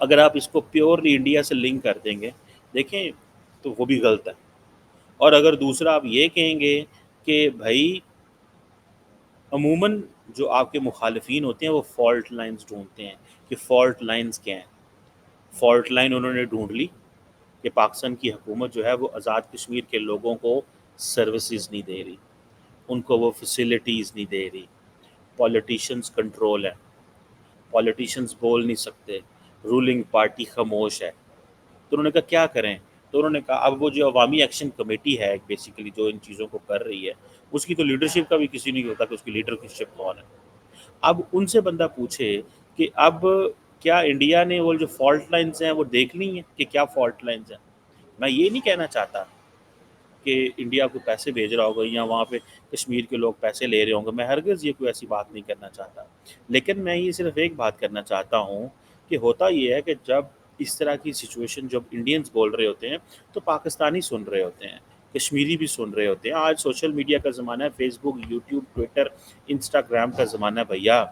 اگر آپ اس کو پیورلی انڈیا سے لنک کر دیں گے دیکھیں تو وہ بھی غلط ہے. اور اگر دوسرا آپ یہ کہیں گے کہ بھائی عموماً جو آپ کے مخالفین ہوتے ہیں وہ فالٹ لائنز ڈھونڈتے ہیں کہ فالٹ لائنز کیا ہیں. فالٹ لائن انہوں نے ڈھونڈ لی کہ پاکستان کی حکومت جو ہے وہ آزاد کشمیر کے لوگوں کو سروسز نہیں دے رہی, ان کو وہ فیسلٹیز نہیں دے رہی, پولیٹیشنز کنٹرول ہے, پولیٹیشنز بول نہیں سکتے, رولنگ پارٹی خاموش ہے. تو انہوں نے کہا کیا کریں, تو انہوں نے کہا اب وہ جو عوامی ایکشن کمیٹی ہے بیسیکلی جو ان چیزوں کو کر رہی ہے اس کی تو لیڈرشپ کا بھی کسی نہیں ہوتا کہ اس کی لیڈرشپ کون ہے. اب ان سے بندہ پوچھے کہ اب کیا انڈیا نے وہ جو فالٹ لائنز ہیں وہ دیکھ لی ہیں کہ کیا فالٹ لائنز ہیں. میں یہ نہیں کہنا چاہتا کہ انڈیا کو پیسے بھیج رہا ہوگا یا وہاں پہ کشمیر کے لوگ پیسے لے رہے ہوں گے, میں ہرگز یہ کوئی ایسی بات نہیں کرنا چاہتا. لیکن میں یہ صرف ایک بات کرنا چاہتا ہوں کہ ہوتا یہ ہے کہ جب اس طرح کی سچویشن جب انڈینز بول رہے ہوتے ہیں تو پاکستانی سن رہے ہوتے ہیں, کشمیری بھی سن رہے ہوتے ہیں. آج سوشل میڈیا کا زمانہ ہے, فیس بک, یوٹیوب, ٹویٹر, انسٹاگرام کا زمانہ ہے. بھیا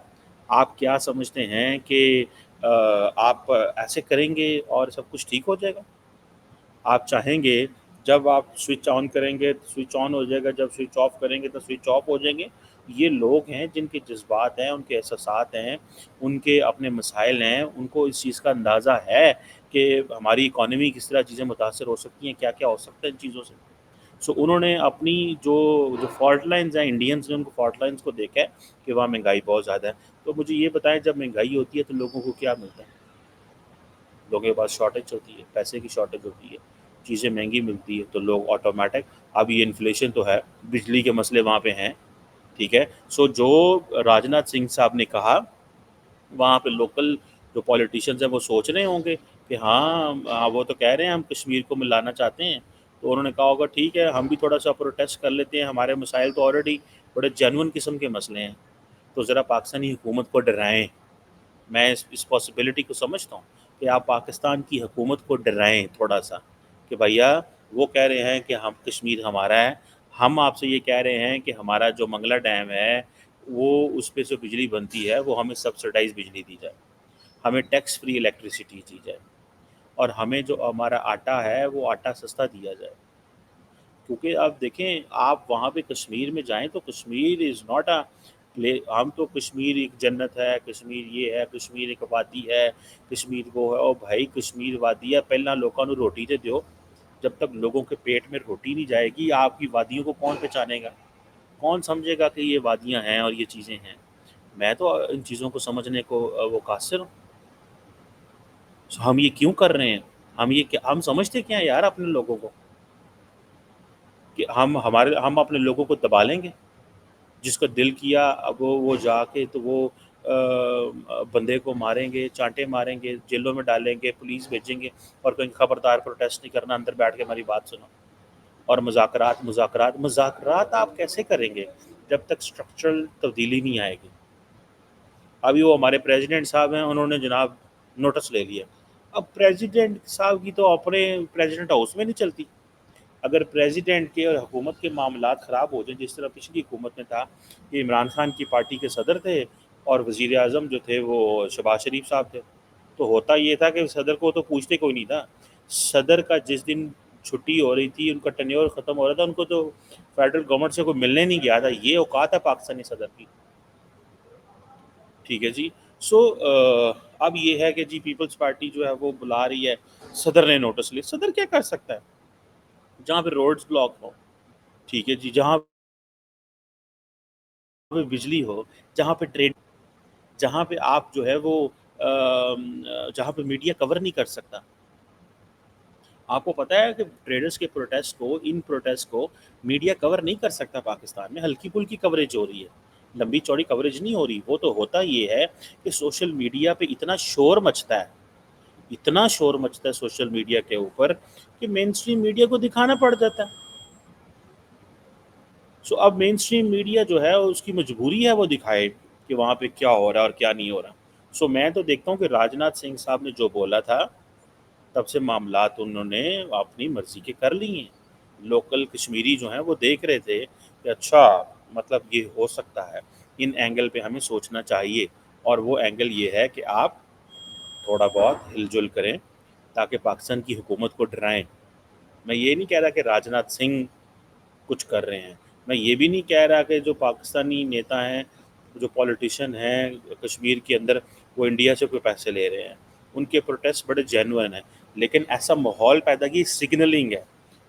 آپ کیا سمجھتے ہیں کہ آپ ایسے کریں گے اور سب کچھ ٹھیک ہو جائے گا؟ آپ چاہیں گے جب آپ سوئچ آن کریں گے تو سوئچ آن ہو جائے گا, جب سوئچ آف کریں گے تو سوئچ آف ہو جائیں گے. یہ لوگ ہیں جن کے جذبات ہیں, ان کے احساسات ہیں, ان کے اپنے مسائل ہیں, ان کو اس چیز کا اندازہ ہے کہ ہماری اکانومی کس طرح چیزیں متاثر ہو سکتی ہیں, کیا کیا ہو سکتا ہے ان چیزوں سے. سو انہوں نے اپنی جو فالٹ لائنز ہیں انڈینز نے ان کو فالٹ لائنز کو دیکھا ہے کہ وہاں مہنگائی بہت زیادہ ہے. تو مجھے یہ بتائیں جب مہنگائی ہوتی ہے تو لوگوں کو کیا ملتا ہے؟ لوگوں کے پاس شارٹیج ہوتی ہے, پیسے کی شارٹیج ہوتی ہے, چیزیں مہنگی ملتی ہے تو لوگ آٹومیٹک, اب یہ انفلیشن تو ہے, بجلی کے مسئلے وہاں پہ ہیں, ٹھیک ہے. سو جو راجناتھ سنگھ صاحب نے کہا وہاں پہ لوکل جو پولیٹیشینز ہیں وہ سوچ رہے ہوں گے کہ ہاں وہ تو کہہ رہے ہیں ہم کشمیر کو ملانا چاہتے ہیں, تو انہوں نے کہا ہوگا ٹھیک ہے ہم بھی تھوڑا سا پروٹیسٹ کر لیتے ہیں, ہمارے مسائل تو آلریڈی بڑے جینون قسم کے مسئلے ہیں, تو ذرا پاکستانی حکومت کو ڈرائیں. میں اس پاسبلٹی کو سمجھتا ہوں کہ آپ پاکستان کی حکومت کو ڈرائیں تھوڑا سا کہ بھیا وہ کہہ رہے ہیں کہ ہم کشمیر ہمارا ہے, ہم آپ سے یہ کہہ رہے ہیں کہ ہمارا جو منگلا ڈیم ہے وہ اس پہ جو بجلی بنتی ہے وہ ہمیں سبسڈائز بجلی دی جائے, ہمیں ٹیکس فری الیکٹریسٹی دی جائے, اور ہمیں جو ہمارا آٹا ہے وہ آٹا سستا دیا جائے. کیونکہ آپ دیکھیں آپ وہاں پہ کشمیر میں جائیں تو کشمیر از ناٹ ہم تو کشمیر ایک جنت ہے, کشمیر یہ ہے, کشمیر ایک وادی ہے, کشمیر وہ ہے. اور بھائی کشمیر وادی ہے, پہلا لوگوں کو روٹی دے دیو. جب تک لوگوں کے پیٹ میں روٹی نہیں جائے گی آپ کی وادیوں کو کون پہچانے گا, کون سمجھے گا کہ یہ وادیاں ہیں اور یہ چیزیں ہیں. میں تو ان چیزوں کو سمجھنے کو وہ قاصر ہوں. ہم یہ کیوں کر رہے ہیں, ہم سمجھتے کیا ہیں یار اپنے لوگوں کو کہ ہم اپنے لوگوں کو دبا لیں گے. جس کا دل کیا اب وہ جا کے تو وہ بندے کو ماریں گے, چانٹے ماریں گے, جیلوں میں ڈالیں گے, پولیس بھیجیں گے اور کہیں خبردار پروٹیسٹ نہیں کرنا, اندر بیٹھ کے ہماری بات سنو. اور مذاکرات آپ کیسے کریں گے جب تک سٹرکچرل تبدیلی نہیں آئے گی. ابھی وہ ہمارے پریزیڈنٹ صاحب ہیں, انہوں نے جناب نوٹس لے لیا. اب پریزیڈنٹ صاحب کی تو اپنے پریزیڈنٹ ہاؤس میں نہیں چلتی. اگر پریزیڈنٹ کے اور حکومت کے معاملات خراب ہو جائیں جس طرح پچھلی حکومت میں تھا کہ عمران خان کی پارٹی کے صدر تھے اور وزیر اعظم جو تھے وہ شہباز شریف صاحب تھے, تو ہوتا یہ تھا کہ صدر کو تو پوچھتے کوئی نہیں تھا. صدر کا جس دن چھٹی ہو رہی تھی, ان کا ٹینیور ختم ہو رہا تھا, ان کو تو فیڈرل گورنمنٹ سے کوئی ملنے نہیں گیا تھا. یہ اوقات ہے پاکستانی صدر کی, ٹھیک ہے جی. سو اب یہ ہے کہ جی پیپلز پارٹی جو ہے وہ بلا رہی ہے, صدر نے نوٹس لیا. صدر کیا کر سکتا ہے جہاں پہ روڈز بلاک ہو, ٹھیک ہے جی, جہاں پہ بجلی ہو, جہاں پہ ٹرین, جہاں پہ آپ جو ہے وہ جہاں پہ میڈیا کور نہیں کر سکتا. آپ کو پتہ ہے کہ ٹریڈرز کے پروٹیسٹ کو, ان پروٹیسٹ کو میڈیا کور نہیں کر سکتا پاکستان میں. ہلکی پھلکی کوریج ہو رہی ہے, لمبی چوڑی کوریج نہیں ہو رہی. وہ تو ہوتا یہ ہے کہ سوشل میڈیا پہ اتنا شور مچتا ہے, اتنا شور مچتا ہے سوشل میڈیا کے اوپر کہ مین اسٹریم میڈیا کو دکھانا پڑ جاتا ہے. سو اب مین اسٹریم میڈیا جو ہے اس کی مجبوری ہے وہ دکھائے کہ وہاں پہ کیا ہو رہا ہے اور کیا نہیں ہو رہا. سو میں تو دیکھتا ہوں کہ راجناتھ سنگھ صاحب نے جو بولا تھا تب سے معاملات انہوں نے اپنی مرضی کے کر لی ہیں. لوکل کشمیری جو ہیں وہ دیکھ رہے تھے کہ اچھا مطلب یہ ہو سکتا ہے, ان اینگل پہ ہمیں سوچنا چاہیے. اور وہ اینگل یہ ہے کہ آپ تھوڑا بہت ہل جل کریں تاکہ پاکستان کی حکومت کو ڈرائیں. میں یہ نہیں کہہ رہا کہ راجناتھ سنگھ کچھ کر رہے ہیں. میں یہ بھی نہیں کہہ رہا کہ جو پاکستانی نیتا ہیں, جو پولیٹیشین ہیں کشمیر کے اندر, وہ انڈیا سے کوئی پیسے لے رہے ہیں. ان کے پروٹیسٹ بڑے جینوئن ہیں, لیکن ایسا ماحول پیدا کی سگنلنگ ہے,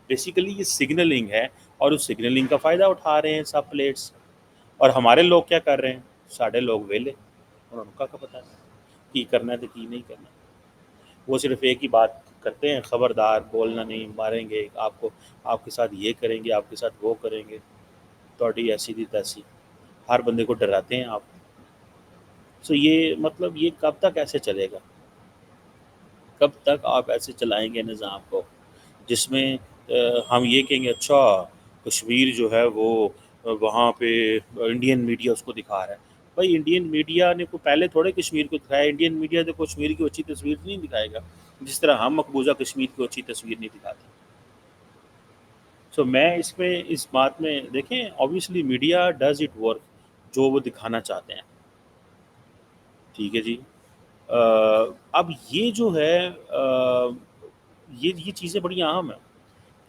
بیسیکلی یہ سگنلنگ ہے, اور اس سگنلنگ کا فائدہ اٹھا رہے ہیں سب پلیٹس. اور ہمارے لوگ کیا کر رہے ہیں؟ ساڑھے لوگ ویلے, انہوں کا پتہ نہیں کی کرنا ہے تو کی نہیں کرنا. وہ صرف ایک ہی بات کرتے ہیں, خبردار بولنا نہیں, ماریں گے آپ کو, آپ کے ساتھ یہ کریں گے, آپ کے ساتھ وہ کریں گے, توڑی ایسی تھی تیسی, ہر بندے کو ڈراتے ہیں آپ. سو یہ مطلب یہ کب تک ایسے چلے گا؟ کب تک آپ ایسے چلائیں گے نظام کو جس میں ہم یہ کہیں گے اچھا کشمیر جو ہے وہ وہاں پہ انڈین میڈیا اس کو دکھا رہا ہے. بھائی انڈین میڈیا نے کو پہلے تھوڑے کشمیر کو دکھایا, انڈین میڈیا تو کشمیر کی اچھی تصویر نہیں دکھائے گا جس طرح ہم مقبوضہ کشمیر کو اچھی تصویر نہیں دکھاتے. سو میں اس بات میں دیکھیں, obviously media does it work جو وہ دکھانا چاہتے ہیں, ٹھیک ہے جی. اب یہ جو ہے یہ چیزیں بڑی عام ہیں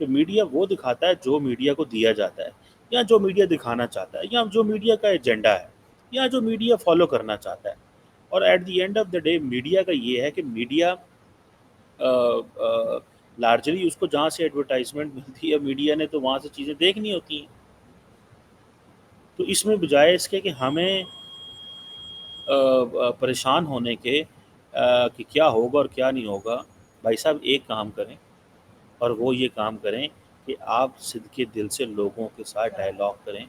کہ میڈیا وہ دکھاتا ہے جو میڈیا کو دیا جاتا ہے, یا جو میڈیا دکھانا چاہتا ہے, یا جو میڈیا کا ایجنڈا ہے, یا جو میڈیا فالو کرنا چاہتا ہے. اور at the end of the day media کا یہ ہے کہ میڈیا لارجلی اس کو جہاں سے ایڈورٹائزمنٹ ملتی ہے میڈیا نے تو وہاں سے چیزیں دیکھنی ہوتی ہیں. تو اس میں بجائے اس کے کہ ہمیں پریشان ہونے کے کہ کیا ہوگا اور کیا نہیں ہوگا, بھائی صاحب ایک کام کریں, اور وہ یہ کام کریں کہ آپ صدقے دل سے لوگوں کے ساتھ ڈائلاگ کریں,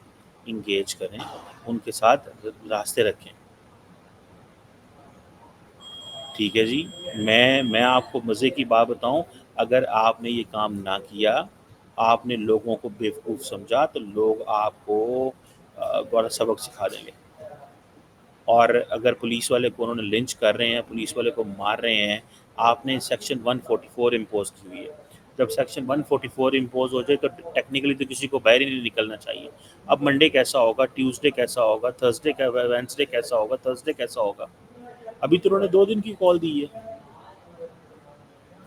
انگیج کریں, ان کے ساتھ راستے رکھیں. ٹھیک ہے جی. میں آپ کو مزے کی بات بتاؤں, اگر آپ نے یہ کام نہ کیا, آپ نے لوگوں کو بیوقوف سمجھا, تو لوگ آپ کو بڑا سبق سکھا دیں گے. اور اگر پولیس والے کو انہوں نے لنچ کر رہے ہیں, پولیس والے کو مار رہے ہیں, آپ نے سیکشن 144 امپوز کی ہوئی ہے. جب سیکشن 144 امپوز ہو جائے تو ٹیکنیکلی تو کسی کو باہر ہی نہیں نکلنا چاہیے. اب منڈے کیسا ہوگا, ٹیوزڈے کیسا ہوگا, تھرسڈے وینسڈے کیسا ہوگا, تھرسڈے کیسا ہوگا؟ ابھی تو انہوں نے 2 دن کی کال دی ہے.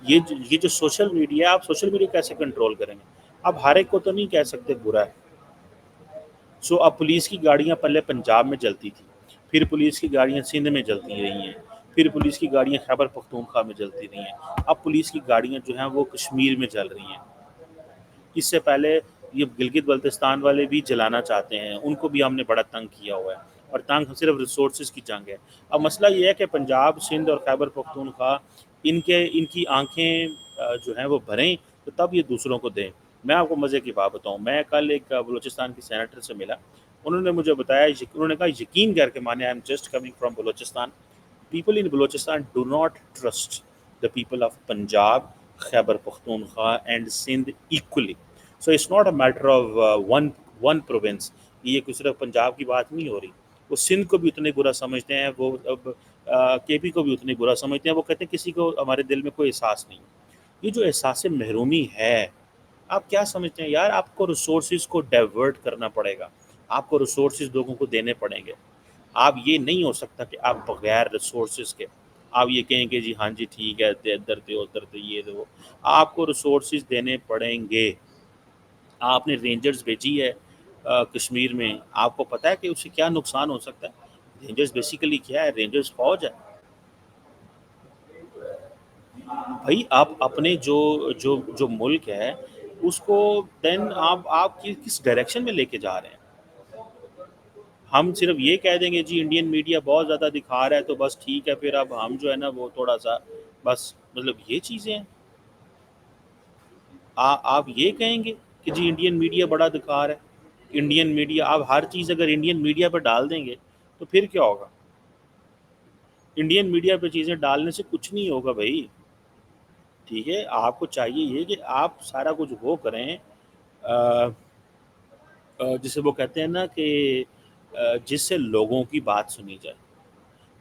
یہ جو سوشل میڈیا ہے, آپ سوشل میڈیا کیسے کنٹرول کریں گے؟ اب ہر ایک کو تو نہیں کہہ سکتے برا ہے. سو اب پولیس کی گاڑیاں پہلے پنجاب میں چلتی تھی, پھر پولیس کی گاڑیاں سندھ میں چلتی رہی ہیں, پھر پولیس کی گاڑیاں خیبر پختونخوا میں چلتی رہی ہیں, اب پولیس کی گاڑیاں جو ہیں وہ کشمیر میں چل رہی ہیں. اس سے پہلے یہ گلگت بلتستان والے بھی جلانا چاہتے ہیں, ان کو بھی ہم نے بڑا تنگ کیا ہوا ہے, اور تنگ صرف ریسورسز کی جنگ ہے. اب مسئلہ یہ ہے کہ پنجاب, سندھ اور خیبر پختونخوا ان کی آنکھیں جو ہیں وہ بھریں تو تب یہ دوسروں کو دیں. میں آپ کو مزے کی بات بتاؤں, میں کل ایک بلوچستان کی سینیٹر سے ملا, انہوں نے مجھے بتایا, انہوں نے کہا یقین کر کے مانے, I am just coming from Balochistan, people in Balochistan do not trust the people of Punjab, Khyber Pakhtunkhwa and Sindh equally. So it's not a matter of one province. یہ کوئی صرف پنجاب کی بات نہیں ہو رہی, وہ سندھ کو بھی اتنے برا سمجھتے ہیں, وہ کے پی کو بھی اتنے برا سمجھتے ہیں. وہ کہتے ہیں کسی کو ہمارے دل میں کوئی احساس نہیں. یہ جو احساس محرومی ہے, آپ کیا سمجھتے ہیں یار؟ آپ کو ریسورسز کو ڈائیورٹ کرنا پڑے گا, آپ کو ریسورسز لوگوں کو دینے پڑیں گے. آپ یہ نہیں ہو سکتا کہ آپ بغیر ریسورسز کے آپ یہ کہیں کہ جی ہاں جی ٹھیک ہے ادھر دے ادھر دے یہ دے وہ. آپ کو ریسورسز دینے پڑیں گے. آپ نے رینجرز بھیجی ہے کشمیر میں, آپ کو پتہ ہے کہ اس سے کیا نقصان ہو سکتا ہے؟ رینجرز بیسیکلی کیا ہے؟ رینجرز فوج ہے. بھائی آپ اپنے جو ملک ہے اس کو دین آپ کس ڈائریکشن میں لے کے جا رہے ہیں؟ ہم صرف یہ کہہ دیں گے جی انڈین میڈیا بہت زیادہ دکھا رہا ہے تو بس ٹھیک ہے, پھر اب ہم جو ہے نا وہ تھوڑا سا بس مطلب یہ چیزیں ہیں. آپ یہ کہیں گے کہ جی انڈین میڈیا بڑا دکھا رہا ہے, انڈین میڈیا, آپ ہر چیز اگر انڈین میڈیا پہ ڈال دیں گے تو پھر کیا ہوگا؟ انڈین میڈیا پہ چیزیں ڈالنے سے کچھ نہیں ہوگا بھائی. ٹھیک ہے, آپ کو چاہیے یہ کہ آپ سارا کچھ وہ کریں جسے وہ کہتے ہیں نا کہ جس سے لوگوں کی بات سنی جائے.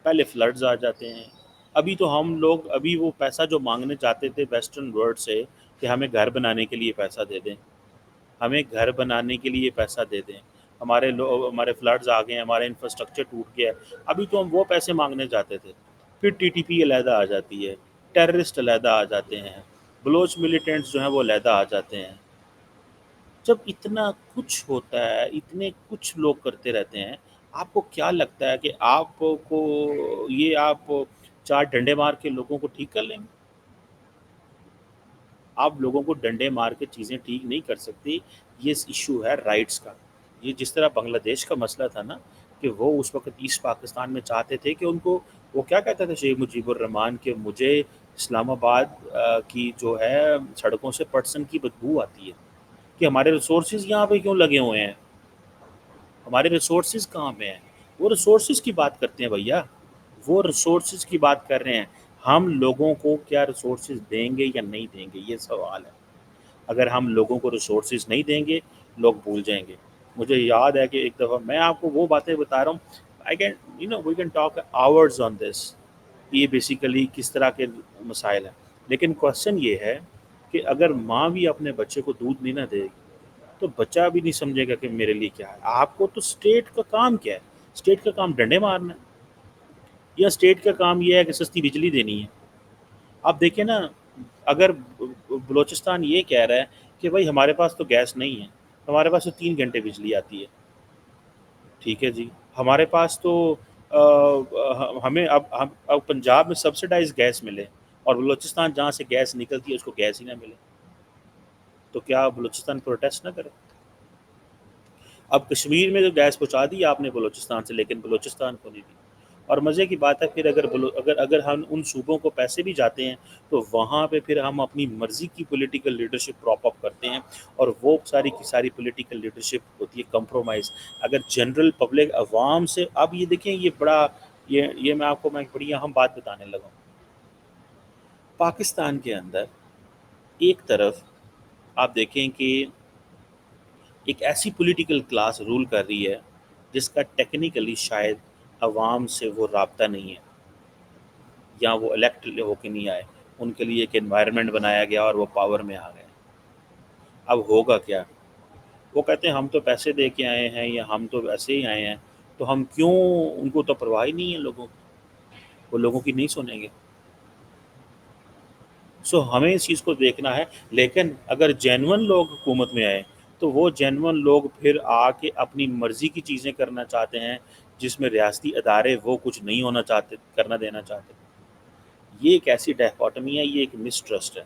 پہلے فلڈز آ جاتے ہیں. ابھی تو ہم لوگ ابھی وہ پیسہ جو مانگنے چاہتے تھے ویسٹرن ورلڈ سے کہ ہمیں گھر بنانے کے لیے پیسہ دے دیں, ہمیں گھر بنانے کے لیے پیسہ دے دیں, ہمارے فلڈز آ گئے ہیں, ہمارا انفراسٹرکچر ٹوٹ گیا ہے, ابھی تو ہم وہ پیسے مانگنے جاتے تھے. پھر TTP علیحدہ آ جاتی ہے، ٹیررسٹ علیحدہ آ جاتے ہیں، بلوچ ملیٹنٹس جو ہیں وہ علیحدہ آ جاتے ہیں۔ جب اتنا کچھ ہوتا ہے، اتنے کچھ لوگ کرتے رہتے ہیں، آپ کو کیا لگتا ہے کہ آپ کو یہ آپ چار ڈنڈے مار کے لوگوں کو ٹھیک کر لیں گے؟ آپ لوگوں کو ڈنڈے مار کے چیزیں ٹھیک نہیں کر سکتی۔ یہ ایشو ہے رائٹس کا۔ یہ جس طرح بنگلہ دیش کا مسئلہ تھا نا، کہ وہ اس وقت ایسٹ پاکستان میں چاہتے تھے کہ ان کو، وہ کیا کہتا تھا شیخ مجیب الرحمان، کہ مجھے اسلام آباد کی جو ہے سڑکوں سے پٹسن کی بدبو آتی ہے، کہ ہمارے ریسورسز یہاں پہ کیوں لگے ہوئے ہیں، ہمارے ریسورسز کہاں پہ ہیں؟ وہ ریسورسز کی بات کرتے ہیں بھیا، وہ ریسورسز کی بات کر رہے ہیں۔ ہم لوگوں کو کیا ریسورسز دیں گے یا نہیں دیں گے، یہ سوال ہے۔ اگر ہم لوگوں کو ریسورسز نہیں دیں گے، لوگ بھول جائیں گے۔ مجھے یاد ہے کہ ایک دفعہ میں آپ کو وہ باتیں بتا رہا ہوں، I can we can talk hours on this, یہ بیسیکلی کس طرح کے مسائل ہیں۔ لیکن کوشچن یہ ہے کہ اگر ماں بھی اپنے بچے کو دودھ نہیں نہ دے گی تو بچہ بھی نہیں سمجھے گا کہ میرے لیے کیا ہے۔ آپ کو تو اسٹیٹ کا کام کیا ہے؟ اسٹیٹ کا کام ڈنڈے مارنا ہے، یا اسٹیٹ کا کام یہ ہے کہ سستی بجلی دینی ہے؟ آپ دیکھیں نا، اگر بلوچستان یہ کہہ رہا ہے کہ بھائی ہمارے پاس تو گیس نہیں ہے، ہمارے پاس تو 3 گھنٹے بجلی آتی ہے، ٹھیک ہے جی، ہمارے پاس تو ہمیں اب پنجاب میں سبسڈائز گیس ملے اور بلوچستان جہاں سے گیس نکلتی ہے اس کو گیس ہی نہ ملے، تو کیا بلوچستان پروٹیسٹ نہ کرے؟ اب کشمیر میں جو گیس پہنچا دی آپ نے بلوچستان سے، لیکن بلوچستان کو نہیں دی۔ اور مزے کی بات ہے، پھر اگر ہم ان صوبوں کو پیسے بھی جاتے ہیں تو وہاں پہ پھر ہم اپنی مرضی کی پولیٹیکل لیڈرشپ پراپ اپ کرتے ہیں، اور وہ ساری کی ساری پولیٹیکل لیڈرشپ ہوتی ہے کمپرومائز۔ اگر جنرل پبلک عوام سے، اب یہ دیکھیں، یہ بڑا، یہ میں آپ کو میں بڑی اہم بات بتانے لگا ہوں۔ پاکستان کے اندر ایک طرف آپ دیکھیں کہ ایک ایسی پولیٹیکل کلاس رول کر رہی ہے جس کا ٹیکنیکلی شاید عوام سے وہ رابطہ نہیں ہے، یا وہ الیکٹ ہو کے نہیں آئے، ان کے لیے ایک انوائرمنٹ بنایا گیا اور وہ پاور میں آ گئے۔ اب ہوگا کیا؟ وہ کہتے ہیں ہم تو پیسے دے کے آئے ہیں، یا ہم تو ایسے ہی آئے ہیں، تو ہم کیوں، ان کو تو پرواہ ہی نہیں ہے لوگوں کی، وہ لوگوں کی نہیں سنیں گے۔ سو ہمیں اس چیز کو دیکھنا ہے۔ لیکن اگر جینون لوگ حکومت میں آئے تو وہ جینون لوگ پھر آ کے اپنی مرضی کی چیزیں کرنا چاہتے ہیں، جس میں ریاستی ادارے وہ کچھ نہیں ہونا چاہتے، کرنا دینا چاہتے۔ یہ ایک ایسی ڈائیکاٹمی ہے، یہ ایک مسٹرسٹ ہے۔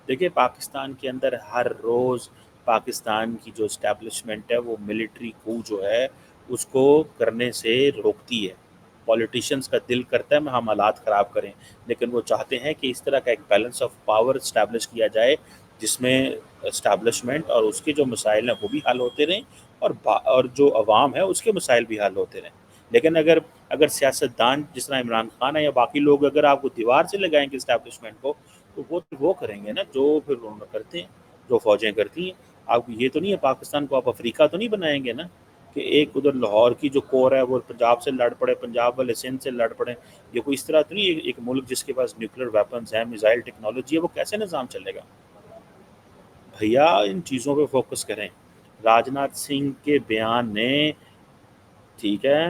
دیکھیں پاکستان کے اندر ہر روز پاکستان کی جو اسٹیبلشمنٹ ہے وہ ملٹری کو جو ہے اس کو کرنے سے روکتی ہے۔ پولیٹیشینز کا دل کرتا ہے ہم حالات خراب کریں، لیکن وہ چاہتے ہیں کہ اس طرح کا ایک بیلنس آف پاور اسٹیبلش کیا جائے جس میں اسٹیبلشمنٹ اور اس کے جو مسائل ہیں وہ بھی حل ہوتے رہیں، اور جو عوام ہے اس کے مسائل بھی حل ہوتے رہیں۔ لیکن اگر سیاستدان جس طرح عمران خان ہے یا باقی لوگ اگر آپ کو دیوار سے لگائیں گے اسٹیبلشمنٹ کو، تو وہ کریں گے نا جو پھر انہوں کرتے ہیں، جو فوجیں کرتی ہیں۔ آپ یہ تو نہیں ہے پاکستان کو آپ افریقہ تو نہیں بنائیں گے نا، کہ ایک ادھر لاہور کی جو کور ہے وہ پنجاب سے لڑ پڑے، پنجاب والے سندھ سے لڑ پڑے۔ یہ کوئی اس طرح تو نہیں ہے، ایک ملک جس کے پاس نیوکلیر ویپنز ہیں، میزائل ٹیکنالوجی ہے، وہ کیسے نظام چلے گا؟ بھیا ان چیزوں پہ فوکس کریں۔ راجناتھ سنگھ کے بیان نے، ٹھیک ہے،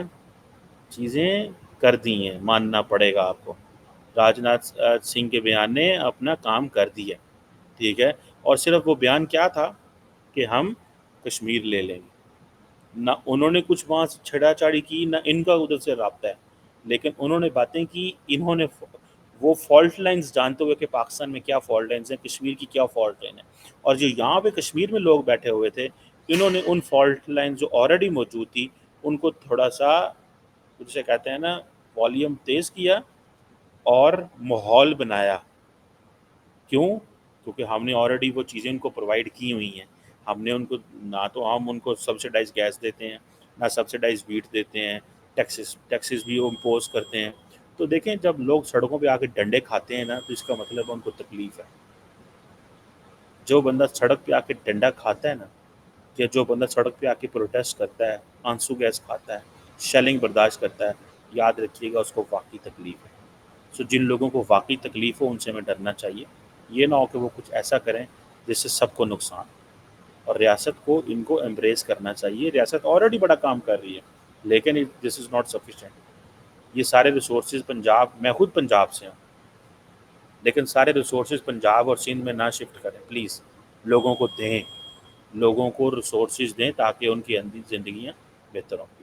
چیزیں کر دی ہیں، ماننا پڑے گا آپ کو۔ راجناتھ سنگھ کے بیان نے اپنا کام کر دیا، ٹھیک ہے، اور صرف وہ بیان کیا تھا کہ ہم کشمیر لے لیں گے، نہ انہوں نے کچھ وہاں سے چھڑا چاڑی کی، نہ ان کا ادھر سے رابطہ ہے، لیکن انہوں نے باتیں کی۔ انہوں نے وہ فالٹ لائنز جانتے ہوئے کہ پاکستان میں کیا فالٹ لائنز ہیں، کشمیر کی کیا فالٹ لائن ہے، اور جو یہاں پہ کشمیر میں لوگ بیٹھے ہوئے تھے، انہوں نے ان فالٹ لائنز جو آلریڈی موجود تھی ان کو تھوڑا سا، جسے کہتے ہیں نا، والیوم تیز کیا اور ماحول بنایا۔ کیوں؟ کیونکہ ہم نے آلریڈی وہ چیزیں ان کو پرووائڈ کی ہوئی ہیں۔ ہم نے ان کو، نہ تو ہم ان کو سبسڈائز گیس دیتے ہیں، نہ سبسڈائز ویٹ دیتے ہیں، ٹیکسز بھی امپوز کرتے ہیں۔ تو دیکھیں جب لوگ سڑکوں پہ آ کے ڈنڈے کھاتے ہیں نا، تو اس کا مطلب ان کو تکلیف ہے۔ جو بندہ سڑک پہ آ کے ڈنڈا کھاتا ہے نا، یا جو بندہ سڑک پہ آ کے پروٹیسٹ کرتا ہے، آنسو گیس کھاتا ہے، شیلنگ برداشت کرتا ہے، یاد رکھیے گا اس کو واقعی تکلیف ہے۔ سو جن لوگوں کو واقعی تکلیف ہو ان سے ہمیں ڈرنا چاہیے، یہ نہ ہو کہ وہ کچھ ایسا کریں جس سے سب کو نقصان۔ اور ریاست کو ان کو ایمبریس کرنا چاہیے۔ ریاست آلریڈی بڑا کام کر رہی ہے، لیکن دس از ناٹ سفیشینٹ۔ یہ سارے ریسورسز پنجاب، میں خود پنجاب سے ہوں، لیکن سارے ریسورسز پنجاب اور سندھ میں نہ شفٹ کریں پلیز، لوگوں کو دیں، لوگوں کو ریسورسز دیں تاکہ ان کی زندگیاں بہتر ہوں۔